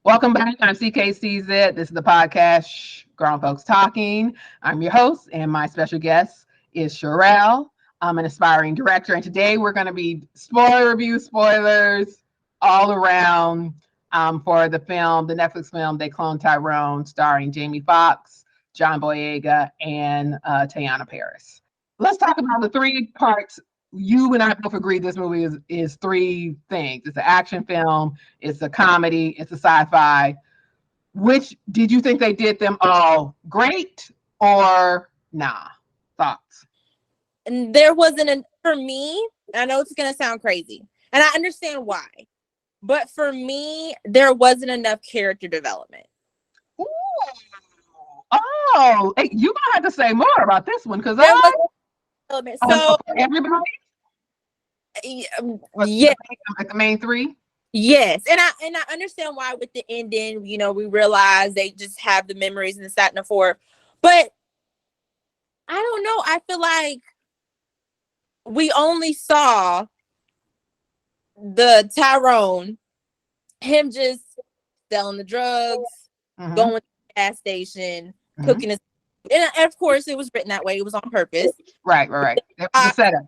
Welcome back. I'm CKCZ. This is the podcast, Grown Folks Talking. I'm your host, and my special guest is Cherelle. I'm an aspiring director, and today we're going to be spoilers all around for the Netflix film, They Cloned Tyrone, starring Jaimie Foxx, Boyega, and Teyonah Parris. Let's talk about the three parts. You and I both agree this movie is three things. It's an action film, it's a comedy, it's a sci-fi. Which did you think they did them all great or nah? Thoughts? And there wasn't for me, I know it's gonna sound crazy, and I understand why, but for me, there wasn't enough character development. Ooh. Oh, hey, you're gonna have to say more about this one because so everybody. Yeah, like the main three. Yes, and I understand why with the ending, we realize they just have the memories and the sat and the fourth, but I don't know. I feel like we only saw the Tyrone, him just selling the drugs, going to the gas station, cooking his, and of course it was written that way. It was on purpose. Right. That was the setup.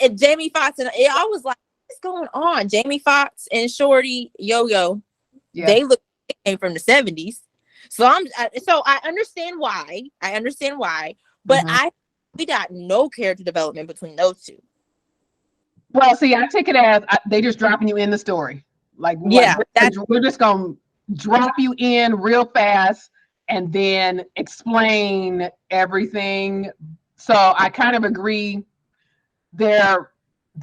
And Jaimie Foxx and I was like, what's going on? Jaimie Foxx and Shorty Yo-Yo, they came from the 70s. So I understand why. But we got no character development between those two. Well, see, I take it as they just dropping you in the story. We're just gonna drop you in real fast and then explain everything. So I kind of agree. They're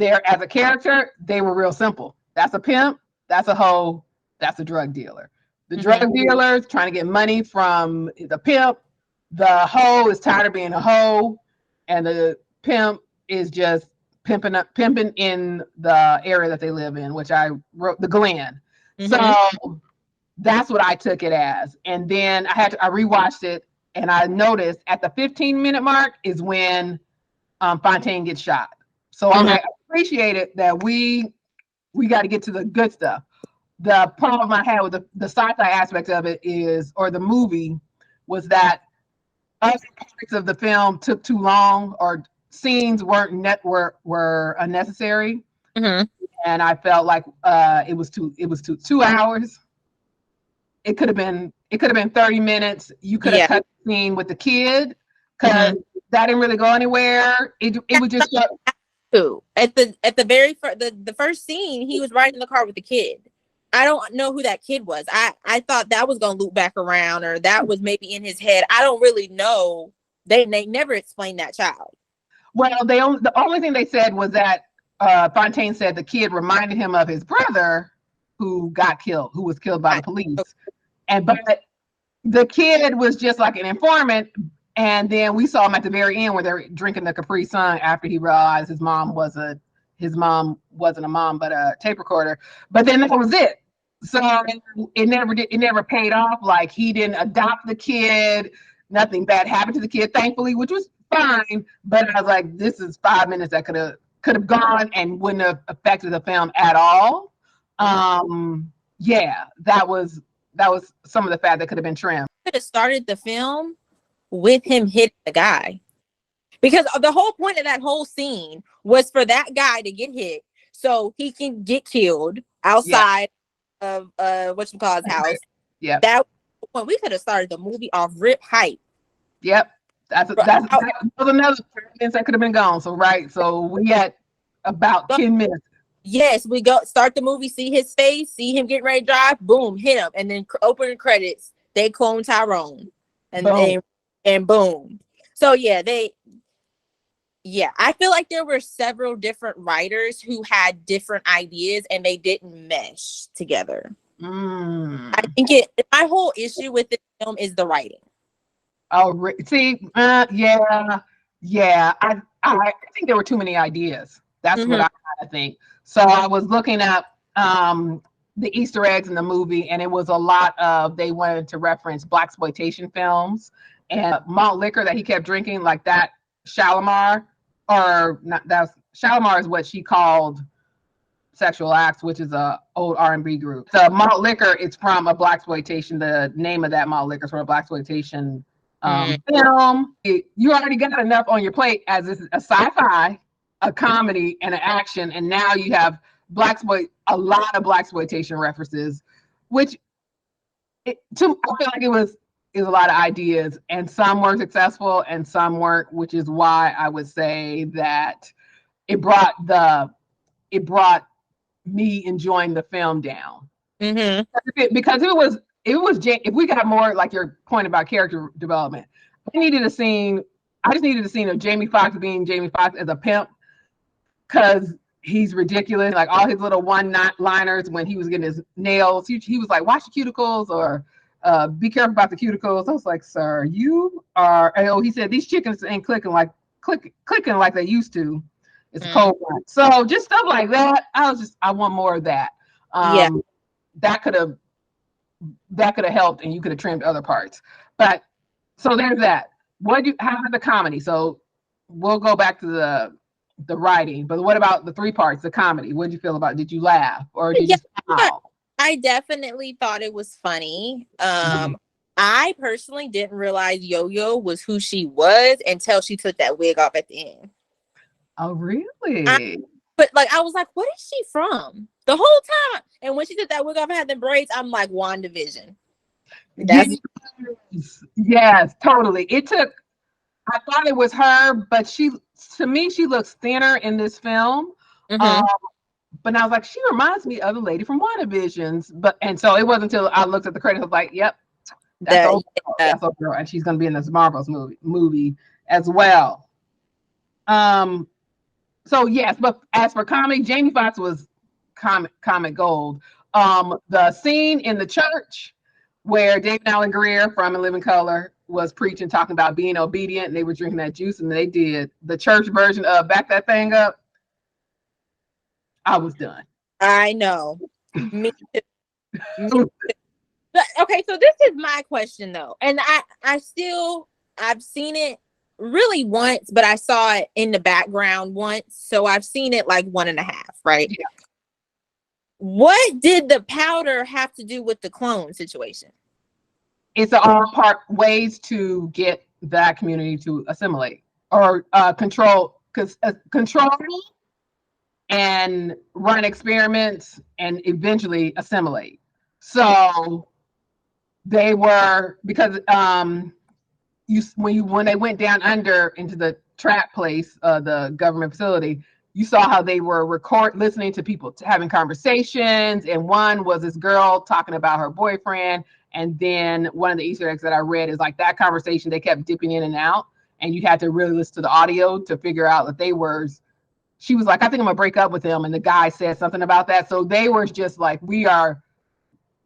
as a character, they were real simple. That's a pimp, that's a hoe, that's a drug dealer. The drug dealer's trying to get money from the pimp. The hoe is tired of being a hoe, and the pimp is just pimping in the area that they live in, which I wrote the Glen. So that's what I took it as. And then I rewatched it, and I noticed at the 15-minute mark is when Fontaine gets shot. So I appreciate it that we got to get to the good stuff. The problem I had with the sci-fi aspect of it or the movie, was that other parts of the film took too long, or scenes were unnecessary. And I felt like it was 2 hours. It could have been 30 minutes. You could have cut the scene with the kid because that didn't really go anywhere. It was just at the first scene, he was riding in the car with the kid. I don't know who that kid was. I thought that was gonna loop back around, or that was maybe in his head. I don't really know. They never explained that child. Well, the only thing they said was that Fontaine said the kid reminded him of his brother who was killed by the police. But the kid was just like an informant. And then we saw him at the very end where they're drinking the Capri Sun after he realized his mom wasn't a mom, but a tape recorder. But then that was it. So it never paid off. Like, he didn't adopt the kid. Nothing bad happened to the kid, thankfully, which was fine. But I was like, this is 5 minutes that could have gone and wouldn't have affected the film at all. That was some of the fat that could have been trimmed. Could have started the film with him hitting the guy, because the whole point of that whole scene was for that guy to get hit so he can get killed outside of whatchamacallit's house. That point. We could have started the movie off rip hype. That was another 10 minutes that could have been gone. So we had about 10 minutes. Yes, we start the movie, see his face, see him getting ready to drive, boom, hit him, and then open the credits. They clone Tyrone, and boom. So I feel like there were several different writers who had different ideas, and they didn't mesh together. I think my whole issue with this film is the writing. Oh, see, I think there were too many ideas. That's what I kind of think. So I was looking at the Easter eggs in the movie, and it was a lot of, they wanted to reference Blackploitation films and malt liquor that he kept drinking, like that Shalimar, or not, Shalimar is what she called Sexual Acts, which is a old R&B group. The malt liquor is from a Blaxploitation. The name of that malt liquor is from a Blaxploitation film. You already got enough on your plate as this is a sci-fi, a comedy, and an action, and now you have a lot of Blaxploitation references, which I feel like it was a lot of ideas, and some were successful and some weren't, which is why I would say that it brought me enjoying the film down. Because if we got more, like your point about character development, I just needed a scene of Jaimie Foxx being Jaimie Foxx as a pimp, because he's ridiculous. Like all his little one-liners when he was getting his nails, he was like, watch the cuticles, or be careful about the cuticles. I was like, sir, you are, he said, these chickens ain't clicking like they used to. It's a cold one. So just stuff like that. I want more of that. That could have helped, and you could have trimmed other parts. But so there's that. How about the comedy? So we'll go back to the writing, but what about the three parts, the comedy? What did you feel about it? Did you laugh, or did you smile? I definitely thought it was funny. I personally didn't realize Yo-Yo was who she was until she took that wig off at the end. Oh, really? But like, I was like, what is she from? The whole time. And when she took that wig off and had the braids, I'm like, WandaVision. Yes, totally. I thought it was her, but to me, she looks thinner in this film. But I was like, she reminds me of the lady from WandaVisions. And so it wasn't until I looked at the credits, I was like, yep, that's old girl, and she's going to be in this Marvel's movie as well. So yes, but as for comedy, Jaimie Foxx was comic gold. The scene in the church where David Alan Grier from In Living Color was preaching, talking about being obedient, and they were drinking that juice, and they did the church version of Back That Thing Up. I was done. I know. Me too. But, okay, so this is my question though, and I've seen it really once, but I saw it in the background once, so I've seen it like 1.5, right? Yeah. What did the powder have to do with the clone situation? It's all part ways to get that community to assimilate or control and run experiments and eventually assimilate. So they were, because when they went down under into the trap place, the government facility, you saw how they were listening to people having conversations, and one was this girl talking about her boyfriend, and then one of the Easter eggs that I read is like that conversation they kept dipping in and out, and you had to really listen to the audio to figure out that she was like, I think I'm gonna break up with him, and the guy said something about that. So they were just like, we are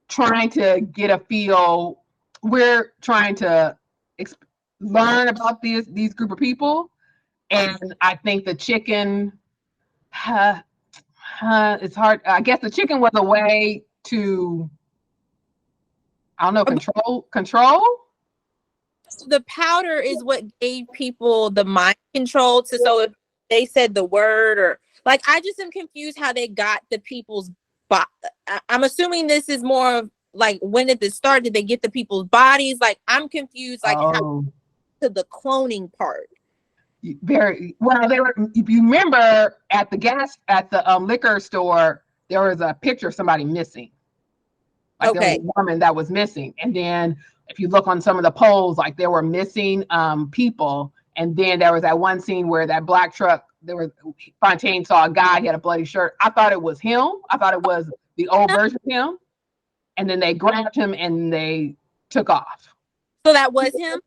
trying to get a feel, we're trying to learn about these group of people. And I think the chicken, it's hard. I guess the chicken was a way to, I don't know, control. The powder is what gave people the mind control to, so if they said the word, or like, I just am confused how they got the people's I'm assuming this is more of like, when did this start? Did they get the people's bodies? Like, I'm confused, like how to the cloning part. Very well. If you remember, at the liquor store, there was a picture of somebody missing. Like there was a woman that was missing, and then if you look on some of the polls, like there were missing people, and then there was that one scene where that black truck, Fontaine saw a guy, he had a bloody shirt. I thought it was him. I thought it was the old version of him, and then they grabbed him and they took off. So that was him.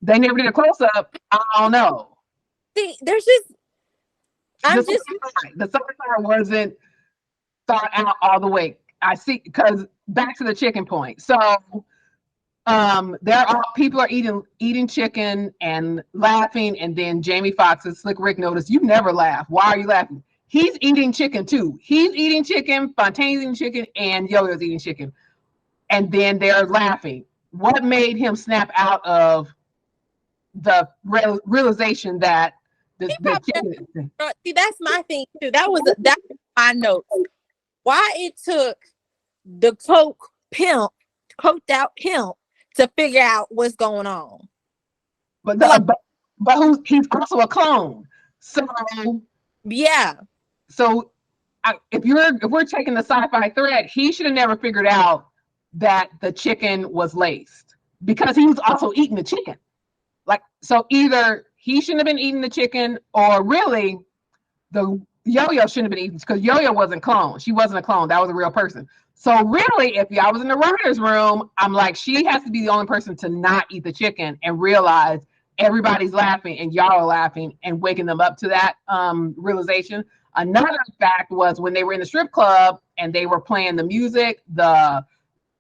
They never did a close up. I don't know. See, there's just the sci-fi wasn't thought out all the way. I see, because back to the chicken point. So people are eating chicken and laughing, and then Jaimie Foxx, Slick Rick, noticed, you never laugh. Why are you laughing? He's eating chicken too. He's eating chicken, Fontaine's eating chicken, and Yo-Yo's eating chicken. And then they're laughing. What made him snap out of the realization that The chicken. See, that's my thing too. That's my notes. Why it took the coked out pimp to figure out what's going on. But he's also a clone. So yeah. So if we're taking the sci-fi thread, he should have never figured out that the chicken was laced because he was also eating the chicken. Like, so either he shouldn't have been eating the chicken, or really the Yo-Yo shouldn't have been eating, because Yo-Yo wasn't cloned. She wasn't a clone. That was a real person. So really, if y'all was in the writer's room, I'm like, she has to be the only person to not eat the chicken and realize everybody's laughing and y'all are laughing and waking them up to that realization. Another fact was when they were in the strip club and they were playing the music,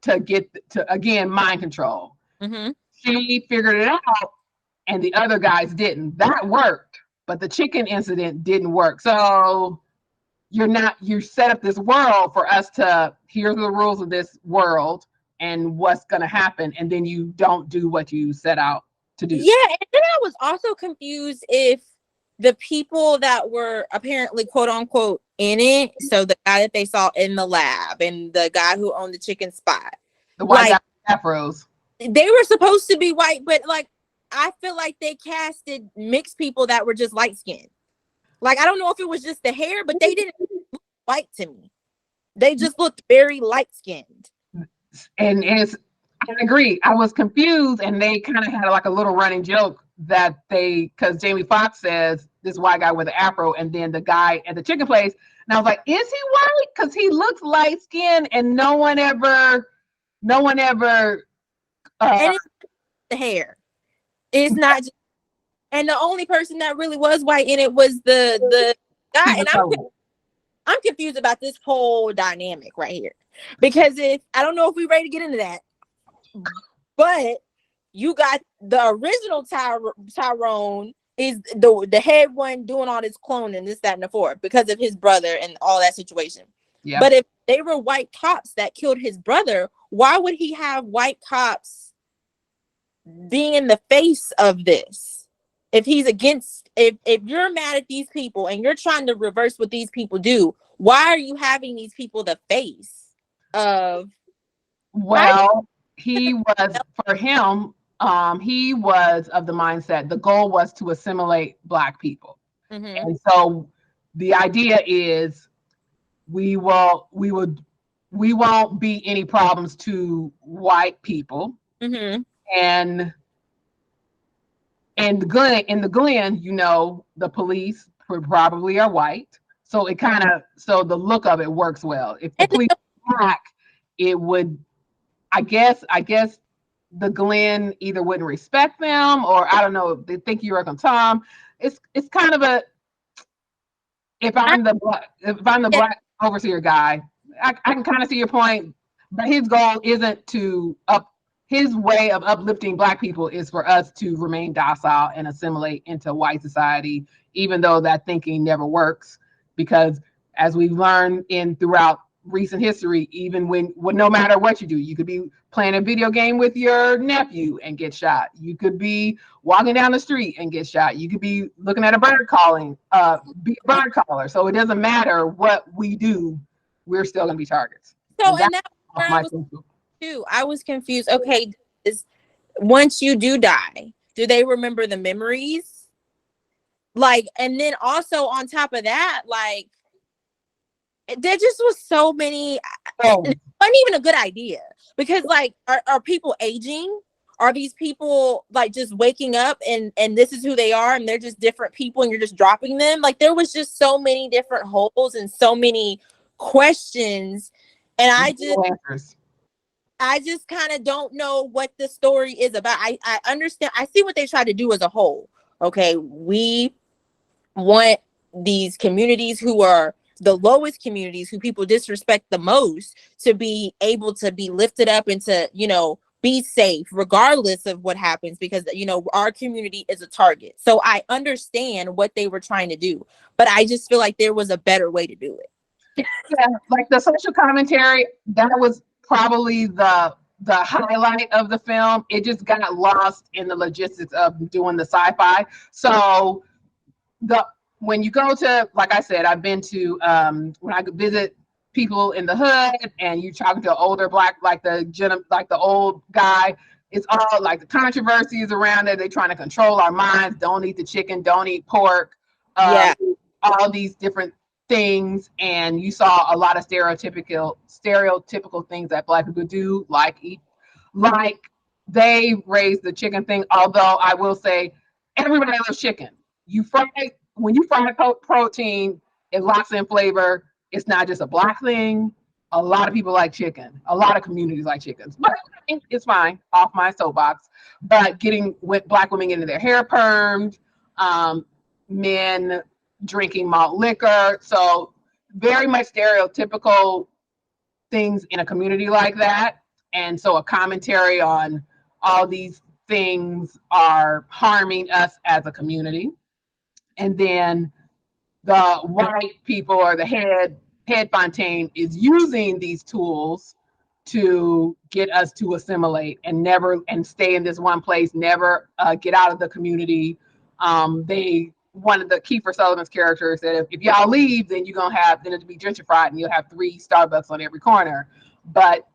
to get to, again, mind control. Mm-hmm. She figured it out and the other guys didn't. That worked, but the chicken incident didn't work. So you set up this world for us to, here's the rules of this world and what's going to happen, and then you don't do what you set out to do. Yeah, and then I was also confused if the people that were apparently quote unquote in it, so the guy that they saw in the lab and the guy who owned the chicken spot, the white guy with afros, they were supposed to be white, but like I feel like they casted mixed people that were just light skinned. Like, I don't know if it was just the hair, but they didn't look white to me. They just looked very light skinned. And I agree. I was confused, and they kind of had like a little running joke that because Jaimie Foxx says this white guy with an afro, and then the guy at the chicken place, and I was like, is he white? Because he looks light skinned, and no one ever. And it's the hair. It's not just, and the only person that really was white in it was the guy. And I'm confused about this whole dynamic right here, because I don't know if we're ready to get into that, but you got the original Tyrone is the head one doing all this cloning, this, that, and the fourth, because of his brother and all that situation. Yeah. But if they were white cops that killed his brother, why would he have white cops being in the face of this? If he's against, if you're mad at these people and you're trying to reverse what these people do, why are you having these people the face of? Well, he was, for him, he was of the mindset, the goal was to assimilate Black people. Mm-hmm. And so the idea is we won't be any problems to white people. Mm-hmm. And in the Glen, the police probably are white. So it so the look of it works well. If the police are Black, it would, I guess the Glen either wouldn't respect them, or I don't know, they think you work on Tom. It's kind of if I'm the Black overseer guy, I can kind of see your point, but his goal isn't his way of uplifting Black people is for us to remain docile and assimilate into white society, even though that thinking never works, because as we've learned throughout recent history, even when no matter what you do, you could be playing a video game with your nephew and get shot. You could be walking down the street and get shot. You could be looking at a bird calling, be a bird caller. So it doesn't matter what we do, we're still going to be targets. So and that's where I was too. I was confused. Okay, once you do die, do they remember the memories? Like, and then also on top of that, like, there just was so many. It wasn't even a good idea, because like, are people aging? Are these people like just waking up and this is who they are and they're just different people and you're just dropping them? Like, there was just so many different holes and so many questions, and I just kind of don't know what the story is about. I understand. I see what they try to do as a whole. Okay, we want these communities who are the lowest communities, who people disrespect the most, to be able to be lifted up and to, be safe regardless of what happens, because, our community is a target. So I understand what they were trying to do, but I just feel like there was a better way to do it. Yeah, like the social commentary, that was probably the highlight of the film. It just got lost in the logistics of doing the sci-fi. So when you go to, like I said, I've been to when I visit people in the hood, and you talking to older black, like the old guy. It's all like the controversies around it. They're trying to control our minds. Don't eat the chicken. Don't eat pork. Yeah. All these different things, and you saw a lot of stereotypical things that black people do, like they raised the chicken thing. Although I will say, everybody loves chicken. When you fry protein, it locks in flavor. It's not just a black thing. A lot of people like chicken. A lot of communities like chickens, but it's fine. Off my soapbox. But with black women getting their hair permed, men drinking malt liquor, so very much stereotypical things in a community like that. And so a commentary on all these things are harming us as a community. And then the white people, or the head Fontaine, is using these tools to get us to assimilate and stay in this one place, never get out of the community. One of the Kiefer Sutherland's characters said, if y'all leave, then then it'll be gentrified, and you'll have 3 Starbucks on every corner. But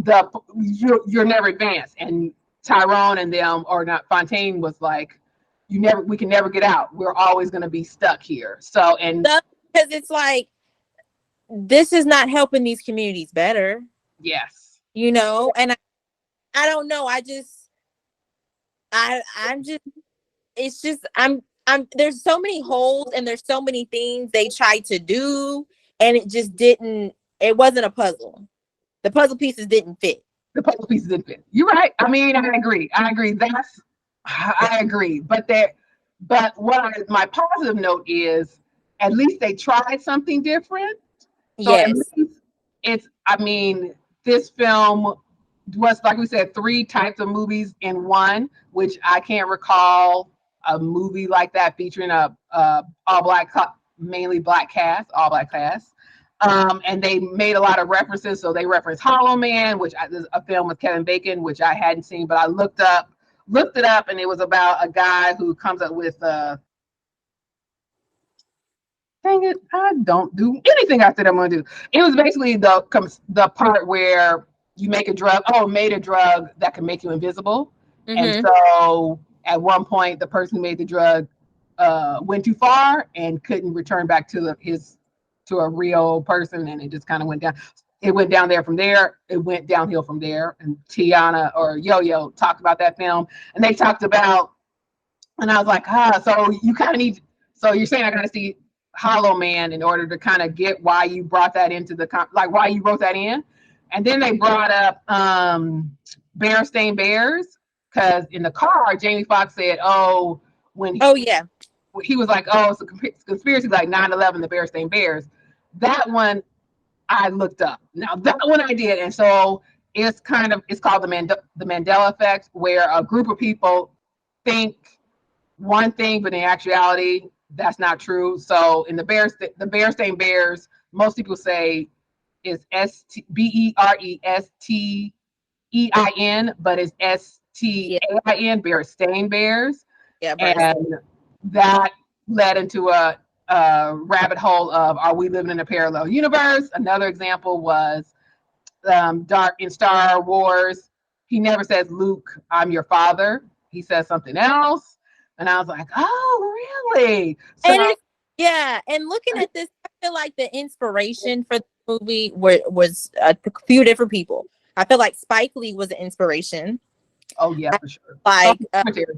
you're never advanced. And Tyrone and them, or not, Fontaine was like, we can never get out. We're always going to be stuck here. So, and because it's like, this is not helping these communities better. Yes. And I don't know. There's so many holes, and there's so many things they tried to do, and it wasn't a puzzle. The puzzle pieces didn't fit. You're right. I mean, I agree. I agree. But my positive note is, at least they tried something different. So yes. This film was, like we said, 3 types of movies in one, which I can't recall a movie like that featuring a mainly black cast, all black cast. And they made a lot of references. So they referenced Hollow Man, which is a film with Kevin Bacon, which I hadn't seen, but I looked it up, and it was about a guy who comes up with dang it, I don't do anything I said I'm going to do. It was basically the part where you made a drug that can make you invisible. Mm-hmm. And so at one point, the person who made the drug went too far and couldn't return back to a real person, and it just kind of went down. It went down there from there. It went downhill from there. And Teyonah or Yo-Yo talked about that film, and they talked about, and I was like, so you kind of need. So you're saying I got to see Hollow Man in order to kind of get why you brought that into why you wrote that in. And then they brought up Berenstain Bears, because in the car, Jaimie Foxx said, he was like, it's a conspiracy like 9/11, the Berenstain Bears. That one I looked up. Now that one I did, and so it's called the Mandela effect, where a group of people think one thing, but in actuality, that's not true. So in the Berenstain Bears, most people say is Berestein, but it's Stain, Berenstain Bears. Yeah, and that led into a rabbit hole of, are we living in a parallel universe? Another example was Dark in Star Wars. He never says, Luke, I'm your father. He says something else. And I was like, oh, really? So, and looking at this, I feel like the inspiration for the movie was a few different people. I feel like Spike Lee was an inspiration. Oh, yeah, for sure.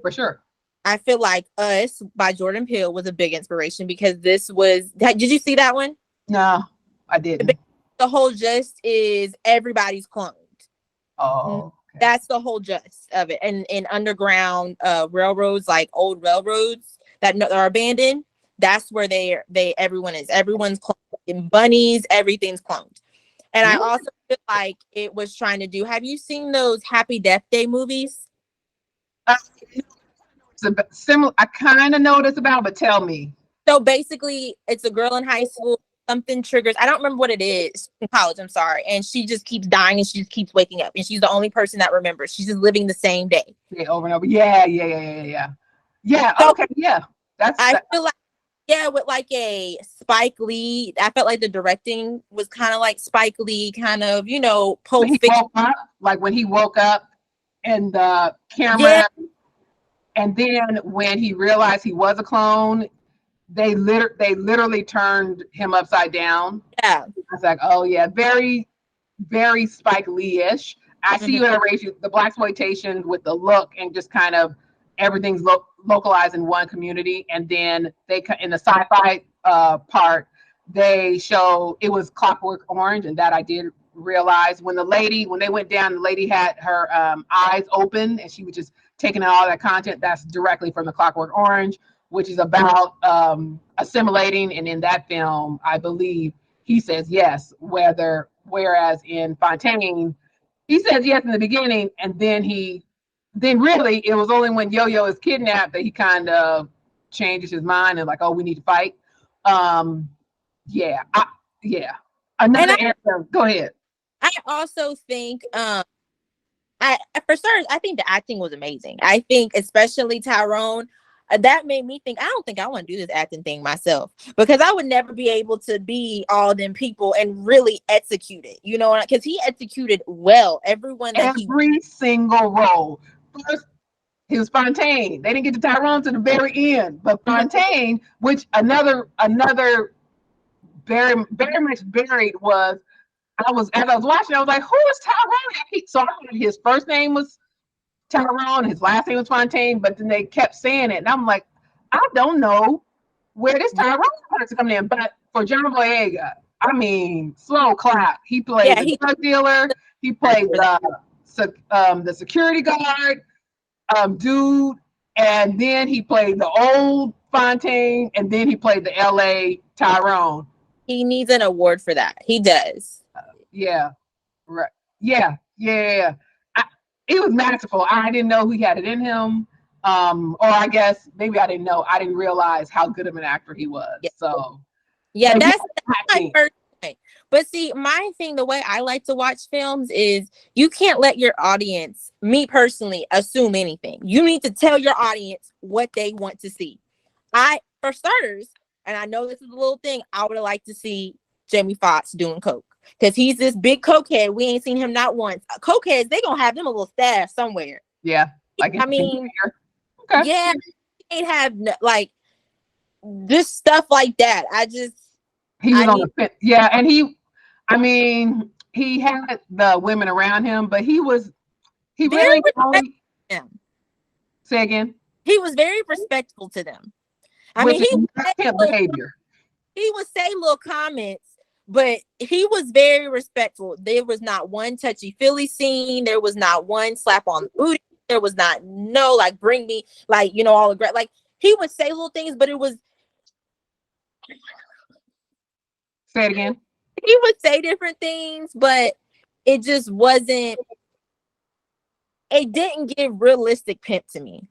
For sure. I feel like Us by Jordan Peele was a big inspiration, because did you see that one? No, I didn't. The whole gist is everybody's cloned. Oh. Okay. That's the whole gist of it. And in underground railroads, like old railroads that are abandoned, that's where everyone is. Everyone's cloned. In bunnies, everything's cloned. And I also feel like it was trying to do. Have you seen those Happy Death Day movies? Similar. I kind of know what it's about, but tell me. So basically, it's a girl in high school. Something triggers. I don't remember what it is. In college, I'm sorry. And she just keeps dying, and she just keeps waking up, and she's the only person that remembers. She's just living the same day. Yeah, over and over. Yeah. Yeah. So, okay. Yeah. I feel like, yeah, with like a Spike Lee, I felt like the directing was kind of like Spike Lee, kind of, Pulp Fiction. Like when he woke up and the camera, Yeah. and then when he realized he was a clone, they literally turned him upside down. Yeah. I was like, oh yeah, very, very Spike Lee-ish. I see you in a ratio, the Blaxploitation with the look and just kind of everything's localized in one community, and then they in the sci-fi part they show it was Clockwork Orange, and that I did realize when they went down, the lady had her eyes open and she was just taking in all that content. That's directly from the Clockwork Orange, which is about assimilating, and in that film, I believe he says yes, whereas in Fontaine, he says yes in the beginning, and then really it was only when Yo-Yo is kidnapped that he kind of changes his mind and like, oh, we need to fight. Yeah. Another answer. Go ahead. I also think for starters, I think the acting was amazing. I think especially Tyrone, that made me think, I don't think I want to do this acting thing myself, because I would never be able to be all them people and really execute it, because he executed well. Every single role. First, he was Fontaine. They didn't get to Tyrone to the very end, but Fontaine, which another very, very much buried was, as I was watching, I was like, who is Tyrone? So I thought his first name was Tyrone, his last name was Fontaine, but then they kept saying it, and I'm like, I don't know where this Tyrone person coming in. But for John Boyega, I mean, slow clap. He played the drug dealer. He played the security guard dude, and then he played the old Fontaine, and then he played the LA Tyrone. He needs an award for that. He does. Yeah, right. Yeah. It was masterful. I didn't know he had it in him. Or I guess maybe I didn't know. I didn't realize how good of an actor he was. Yeah. So yeah, that's my first point. But see, my thing, the way I like to watch films is you can't let your audience, me personally, assume anything. You need to tell your audience what they want to see. For starters, and I know this is a little thing, I would have liked to see Jaimie Foxx doing coke, because he's this big cokehead. We ain't seen him not once. Cokeheads, they gonna have them a little stash somewhere. Yeah, I mean, okay. Yeah, ain't have like just stuff like that. He was on the fence. Yeah, and he had the women around him, but he really them. Say again. He was very respectful to them. I mean, behavior. He would say little comments, but he was very respectful. There was not one touchy-feely scene. There was not one slap on the booty. There was not like bring me, like, all aggressive. Like, he would say little things, but it was. Say it again. He would say different things, but it just wasn't. It didn't give realistic pimp to me.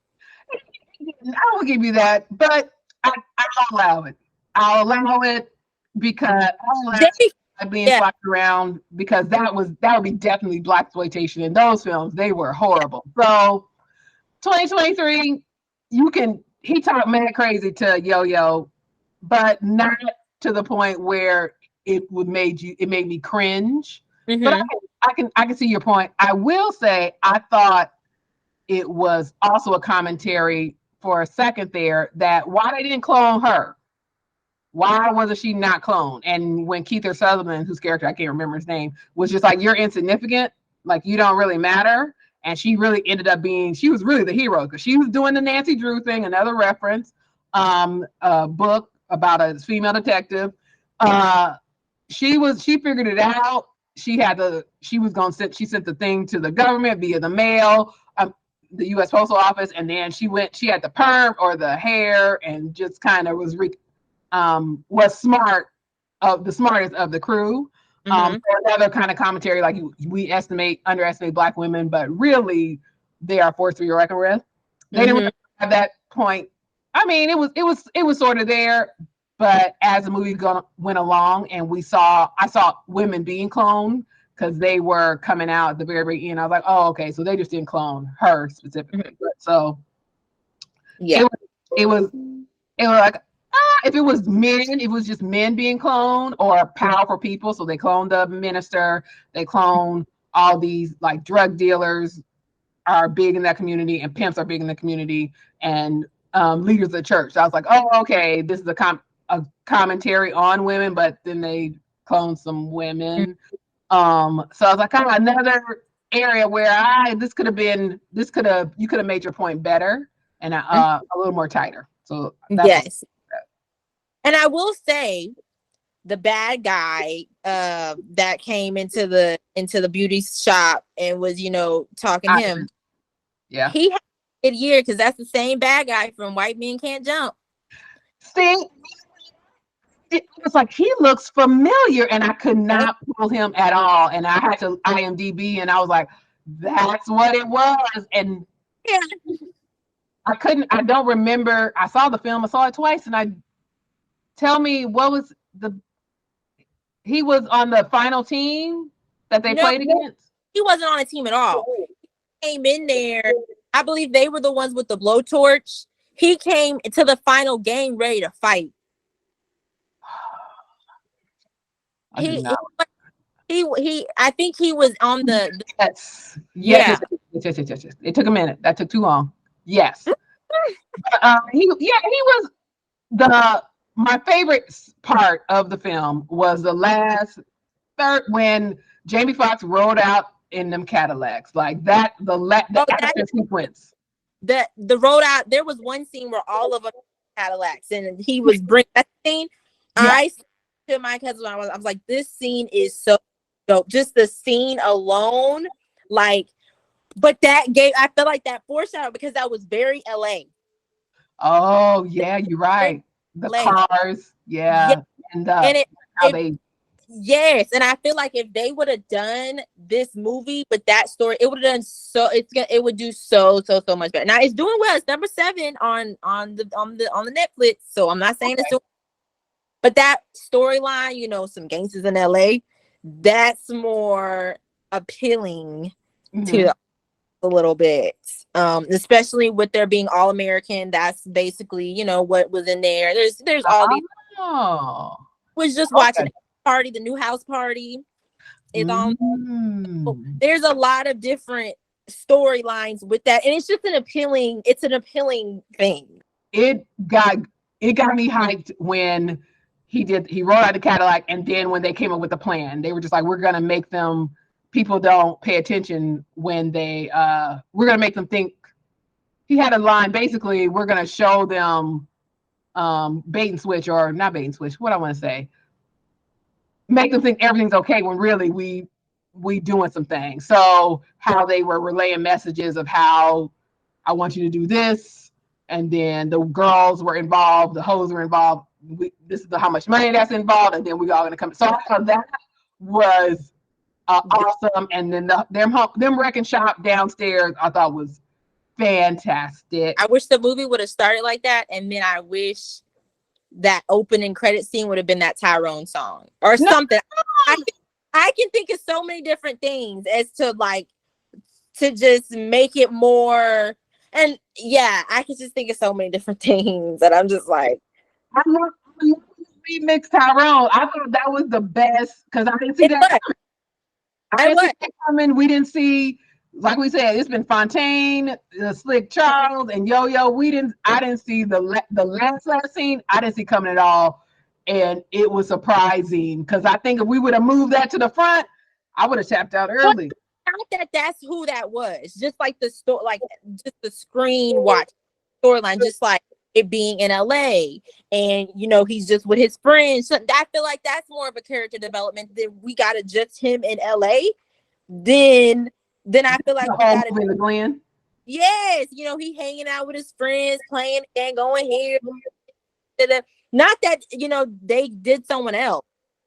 I will give you that, but I'll allow it. I'll allow it because being slapped around, because that would be definitely Blaxploitation in those films. They were horrible. So 2023, he talked mad crazy to Yo-Yo, but not to the point where it made me cringe. But I can see your point. I will say I thought it was also a commentary for a second there that why they didn't clone her. Why wasn't she not cloned? And when Kiefer Sutherland, whose character I can't remember his name, was just like, you're insignificant, like you don't really matter. And she really ended up she was really the hero, because she was doing the Nancy Drew thing, another reference, a book about a female detective. She figured it out. She sent the thing to the government via the mail, the U.S. Postal Office, and then she had the perm or the hair, and just kind of was smart, of the smartest of the crew. Another kind of commentary, like we underestimate Black women, but really they are forced to be reckoned with. They didn't really have that point. I mean, it was sort of there, but as the movie went along, and I saw women being cloned, because they were coming out at the very, very end. I was like, oh, okay, so they just didn't clone her specifically. So yeah, it it was like, if it was men, it was just men being cloned or powerful people. So they cloned the minister, they cloned all these like drug dealers are big in that community, and pimps are big in the community, and leaders of the church. So I was like, oh, okay, this is a commentary on women, but then they cloned some women. So I was like, another area where you could have made your point better and a little more tighter. So yes. And I will say, the bad guy that came into the beauty shop and was, talking to him. Yeah. He had a good year because that's the same bad guy from White Men Can't Jump. See, it was like he looks familiar, and I could not pull him at all. And I had to IMDb, and I was like, that's what it was. And yeah. I don't remember. I saw the film, I saw it twice, and tell me what was he was on the final team that they played against? He wasn't on a team at all. He came in there. I believe they were the ones with the blowtorch. He came to the final game ready to fight. I think he was on the yes. It took a minute. That took too long. Yes. He was my favorite part of the film was the last third when Jaimie Foxx rode out in them Cadillacs, like that. The action sequence. The road out. There was one scene where all of them Cadillacs, and he was bringing that scene. Yeah. I said to my cousin, I was like, this scene is so dope. Just the scene alone, like. But I feel like that foreshadowed because that was very LA. Oh yeah, you're right. The cars, yeah. And yes, and I feel like if they would have done this movie with that story, it would have done it would do so much better. Now it's doing well. It's number 7 on the Netflix. So I'm not saying it's doing, but that storyline, some gangsters in LA, that's more appealing to a little bit, especially with there being all American. That's basically what was in there. There's all these. Oh, was just watching the new house party is on. There's a lot of different storylines with that, and it's just an appealing thing. It got me hyped when he rolled out the Cadillac, and then when they came up with the plan, they were just like, we're gonna make them. People don't pay attention when we're going to make them think. He had a line, basically, we're going to show them bait and switch, or not bait and switch, what I want to say. Make them think everything's okay when really we doing some things. So how they were relaying messages of how I want you to do this. And then the girls were involved, the hoes were involved. This is how much money that's involved. And then we all going to come. So that was awesome. And then them wrecking shop downstairs I thought was fantastic. I wish the movie would have started like that, and then I wish that opening credit scene would have been that Tyrone song or something. I can think of so many different things as to just make it more. And yeah, I can just think of so many different things that I'm just like, I love remix Tyrone. I thought that was the best because I didn't see that. I didn't see that coming. We didn't see, like we said, it's been Fontaine, Slick Charles, and Yo-Yo. I didn't see the last scene. I didn't see coming at all, and it was surprising because I think if we would have moved that to the front, I would have tapped out early. Not that's who that was. Just like the story, just the screen watch storyline, just like it being in LA, and he's just with his friends. So I feel like that's more of a character development than we got to just him in LA. Then I feel like we got to the Glen. Yes, he hanging out with his friends, playing and going here. Not that they did someone else,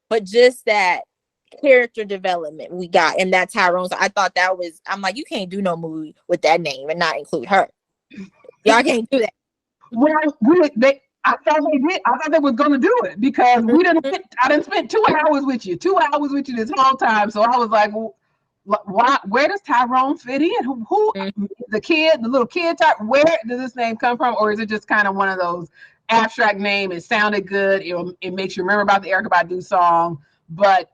but just that character development we got, and that Tyrone. So I thought that was. I'm like, you can't do no movie with that name and not include her. Y'all can't do that. Well, I thought they did. I thought they was gonna do it because I didn't spend 2 hours with you. 2 hours with you this whole time. So I was like, well, why? Where does Tyrone fit in? Who the little kid type? Where does this name come from? Or is it just kind of one of those abstract name. It sounded good. It makes you remember about the Erykah Badu song, but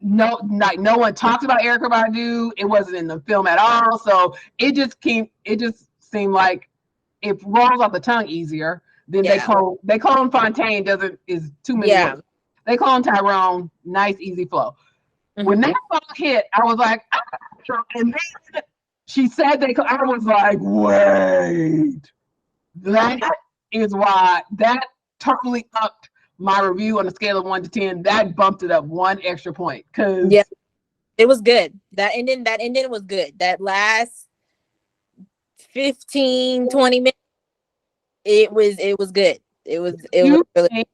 no one talked about Erykah Badu. It wasn't in the film at all. So it just seemed like it rolls off the tongue easier. Then they clone Fontaine is too many words. They clone Tyrone, nice, easy flow. When that song hit, I was like, and then she said I was like, wait. That is why that totally upped my review on a scale of 1 to 10. That bumped it up 1 extra point. Cause it was good. That ending was good. That last 15, 20 minutes, it was good. It was really.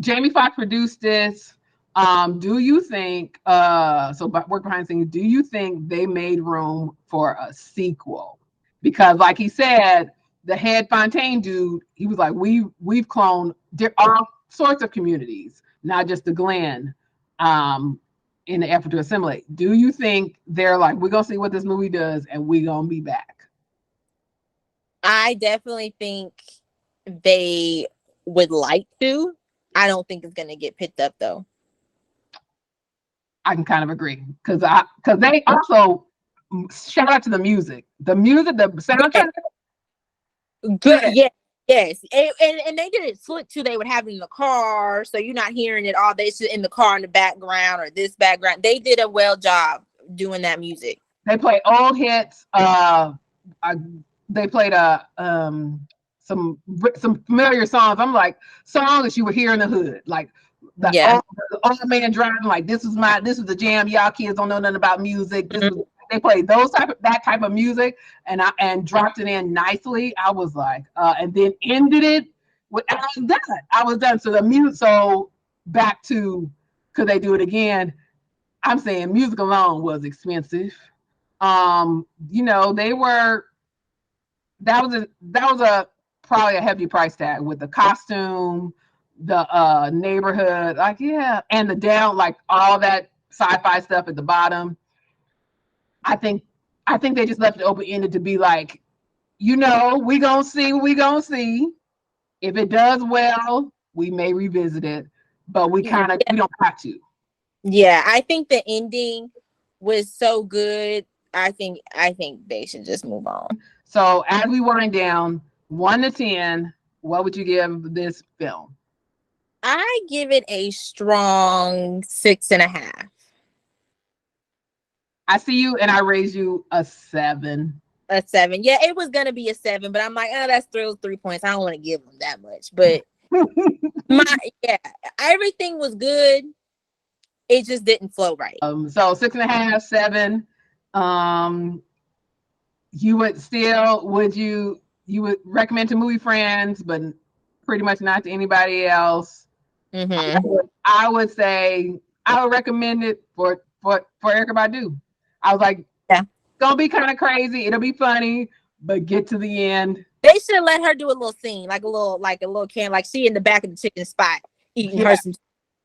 Jaimie Foxx produced this. Do you think work behind the scenes, do you think they made room for a sequel? Because like he said, the head Fontaine dude, he was like, we've cloned all sorts of communities, not just the Glen, in the effort to assimilate. Do you think they're like, we're gonna see what this movie does and we're gonna be back? I definitely think they would like to. I don't think it's gonna get picked up though. I can kind of agree because they also shout out to the music, the soundtrack. Good, yeah, yes, and they did it slick too. They would have it in the car, so you're not hearing it all. They sit in the car in the background or this background. They did a well job doing that music. They play old hits. They played some familiar songs. I'm like songs that you would hear in the hood, like the old man driving. Like this was the jam. Y'all kids don't know nothing about music. They played that type of music and dropped it in nicely. I was like, and then ended it with I was done. So the music. So back to could they do it again? I'm saying music alone was expensive. They were. That was probably a heavy price tag with the costume, the neighborhood, and the down, like all that sci-fi stuff at the bottom. I think they just left it open-ended to be like, we gonna see what we gonna see. If it does well, we may revisit it, but we don't have to. Yeah, I think the ending was so good. I think they should just move on. So as we wind down, 1 to 10, what would you give this film? I give it a strong 6.5. I see you, and I raise you a 7. A 7. Yeah, it was gonna be a 7, but I'm like, that's 3 points. I don't want to give them that much, but everything was good. It just didn't flow right. So 6.5, 7. You would recommend to movie friends, but pretty much not to anybody else. I would say I would recommend it for Erykah Badu. I was like, it's gonna be kind of crazy. It'll be funny, but get to the end. They should let her do a little scene, like a little can, like she in the back of the chicken spot eating her some.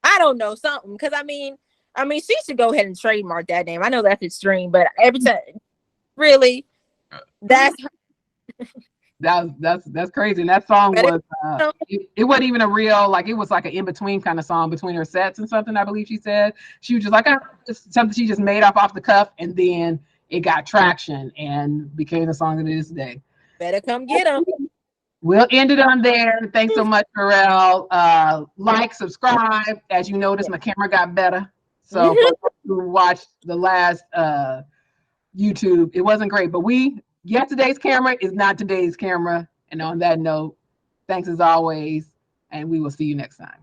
I don't know, something, because I mean, she should go ahead and trademark that name. I know that's extreme, but every time, really, that's crazy. And that song was it wasn't even a real, like, it was like an in-between kind of song between her sets and something. I believe she said she was just like something she just made off the cuff, and then it got traction and became the song that it is today. Better come get them. We'll end it on there. Thanks so much, Cherelle. Like, subscribe. As you notice, my camera got better. So who watched the last YouTube, it wasn't great, but yesterday's camera is not today's camera. And on that note, thanks as always, and we will see you next time.